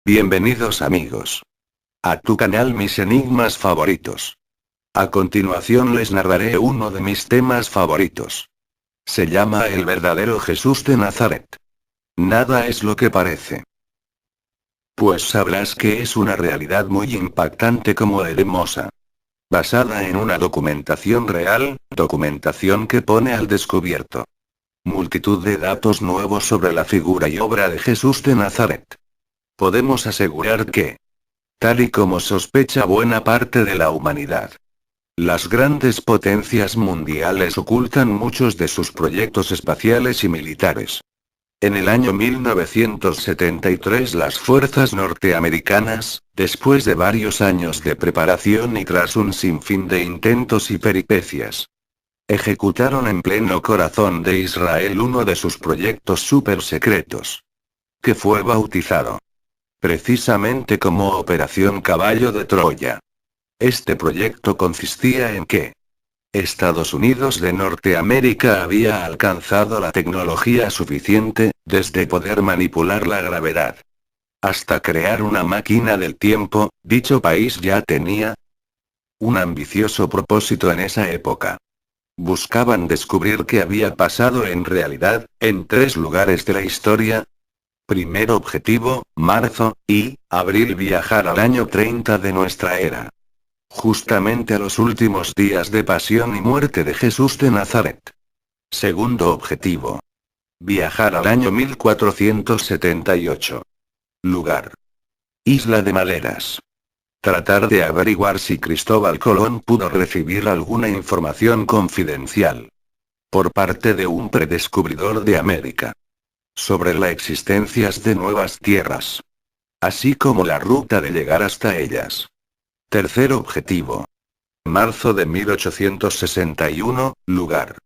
Bienvenidos amigos a tu canal Mis Enigmas Favoritos. A continuación les narraré uno de mis temas favoritos. Se llama El verdadero Jesús de Nazaret. Nada es lo que parece. Pues sabrás que es una realidad muy impactante como hermosa. Basada en una documentación real, documentación que pone al descubierto multitud de datos nuevos sobre la figura y obra de Jesús de Nazaret. Podemos asegurar que, tal y como sospecha buena parte de la humanidad, las grandes potencias mundiales ocultan muchos de sus proyectos espaciales y militares. En el año 1973 las fuerzas norteamericanas, después de varios años de preparación y tras un sinfín de intentos y peripecias, ejecutaron en pleno corazón de Israel uno de sus proyectos súper secretos, que fue bautizado precisamente como Operación Caballo de Troya. Este proyecto consistía en que Estados Unidos de Norteamérica había alcanzado la tecnología suficiente, desde poder manipular la gravedad hasta crear una máquina del tiempo. Dicho país ya tenía un ambicioso propósito en esa época. Buscaban descubrir qué había pasado en realidad, en 3 lugares de la historia. Primer objetivo, marzo y abril, viajar al año 30 de nuestra era. Justamente a los últimos días de pasión y muerte de Jesús de Nazaret. Segundo objetivo, viajar al año 1478. Lugar: Isla de Maderas. Tratar de averiguar si Cristóbal Colón pudo recibir alguna información confidencial por parte de un predescubridor de América sobre la existencia de nuevas tierras, así como la ruta de llegar hasta ellas. Tercer objetivo, marzo de 1861, lugar: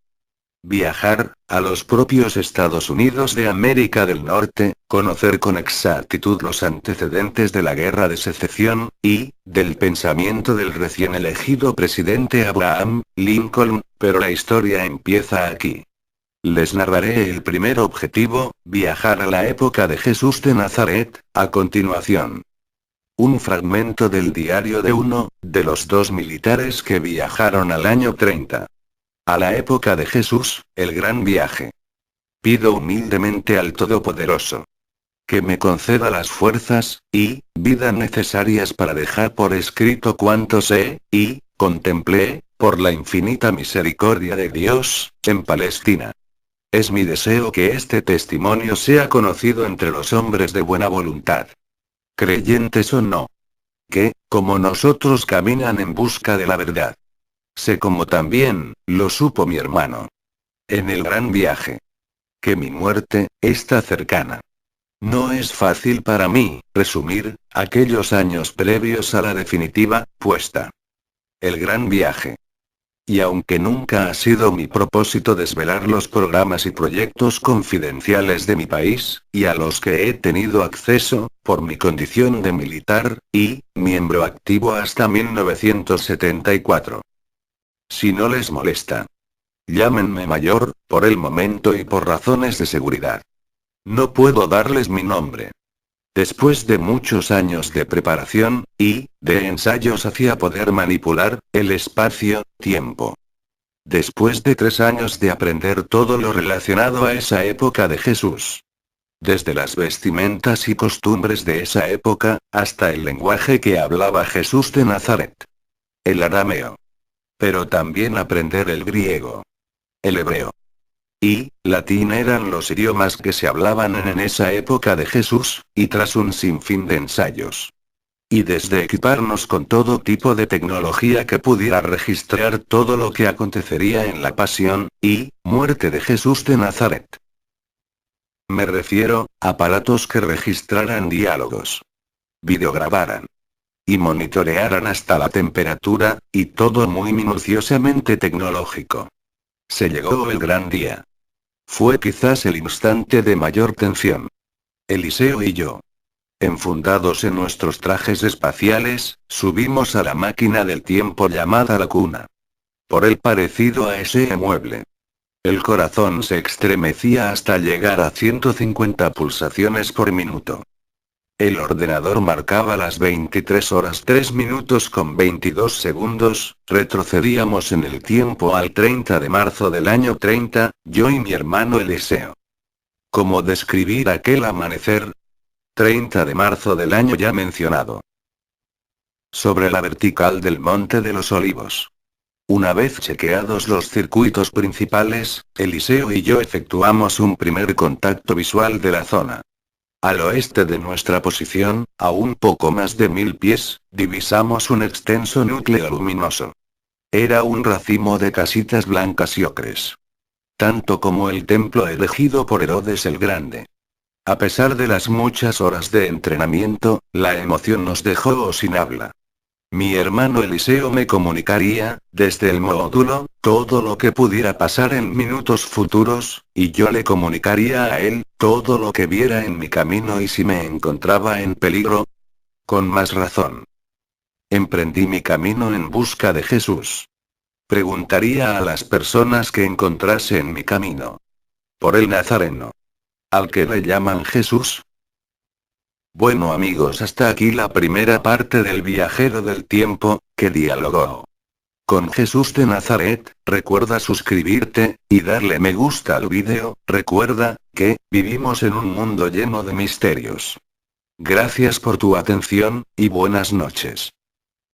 viajar a los propios Estados Unidos de América del Norte, conocer con exactitud los antecedentes de la Guerra de Secesión, y del pensamiento del recién elegido presidente Abraham Lincoln, pero la historia empieza aquí. Les narraré el primer objetivo, viajar a la época de Jesús de Nazaret, a continuación. Un fragmento del diario de uno de los 2 militares que viajaron al año 30. A la época de Jesús, el gran viaje. Pido humildemente al Todopoderoso que me conceda las fuerzas y vida necesarias para dejar por escrito cuanto sé y contemplé, por la infinita misericordia de Dios, en Palestina. Es mi deseo que este testimonio sea conocido entre los hombres de buena voluntad, creyentes o no, que, como nosotros, caminan en busca de la verdad. Sé como también lo supo mi hermano en el gran viaje, que mi muerte está cercana. No es fácil para mí resumir aquellos años previos a la definitiva puesta. El gran viaje. Y aunque nunca ha sido mi propósito desvelar los programas y proyectos confidenciales de mi país, y a los que he tenido acceso, por mi condición de militar, y miembro activo hasta 1974. Si no les molesta, llámenme mayor, por el momento y por razones de seguridad. No puedo darles mi nombre. Después de muchos años de preparación, y de ensayos hacia poder manipular el espacio-tiempo. Después de 3 años de aprender todo lo relacionado a esa época de Jesús. Desde las vestimentas y costumbres de esa época, hasta el lenguaje que hablaba Jesús de Nazaret. El arameo. Pero también aprender el griego. El hebreo y latín eran los idiomas que se hablaban en esa época de Jesús, y tras un sinfín de ensayos. Y desde equiparnos con todo tipo de tecnología que pudiera registrar todo lo que acontecería en la pasión y muerte de Jesús de Nazaret. Me refiero a aparatos que registraran diálogos, videograbaran y monitorearan hasta la temperatura, y todo muy minuciosamente tecnológico. Se llegó el gran día. Fue quizás el instante de mayor tensión. Eliseo y yo, enfundados en nuestros trajes espaciales, subimos a la máquina del tiempo llamada la cuna. Por el parecido a ese mueble, el corazón se estremecía hasta llegar a 150 pulsaciones por minuto. El ordenador marcaba las 23 horas 3 minutos con 22 segundos, retrocedíamos en el tiempo al 30 de marzo del año 30, yo y mi hermano Eliseo. ¿Cómo describir aquel amanecer? 30 de marzo del año ya mencionado. Sobre la vertical del Monte de los Olivos. Una vez chequeados los circuitos principales, Eliseo y yo efectuamos un primer contacto visual de la zona. Al oeste de nuestra posición, a un poco más de 1000 pies, divisamos un extenso núcleo luminoso. Era un racimo de casitas blancas y ocres. Tanto como el templo elegido por Herodes el Grande. A pesar de las muchas horas de entrenamiento, la emoción nos dejó sin habla. Mi hermano Eliseo me comunicaría, desde el módulo, todo lo que pudiera pasar en minutos futuros, y yo le comunicaría a él, todo lo que viera en mi camino y si me encontraba en peligro. Con más razón. Emprendí mi camino en busca de Jesús. Preguntaría a las personas que encontrase en mi camino. Por el Nazareno. Al que le llaman Jesús. Bueno amigos, hasta aquí la primera parte del viajero del tiempo, que dialogó con Jesús de Nazaret. Recuerda suscribirte, y darle me gusta al vídeo. Recuerda, que, vivimos en un mundo lleno de misterios. Gracias por tu atención, y buenas noches.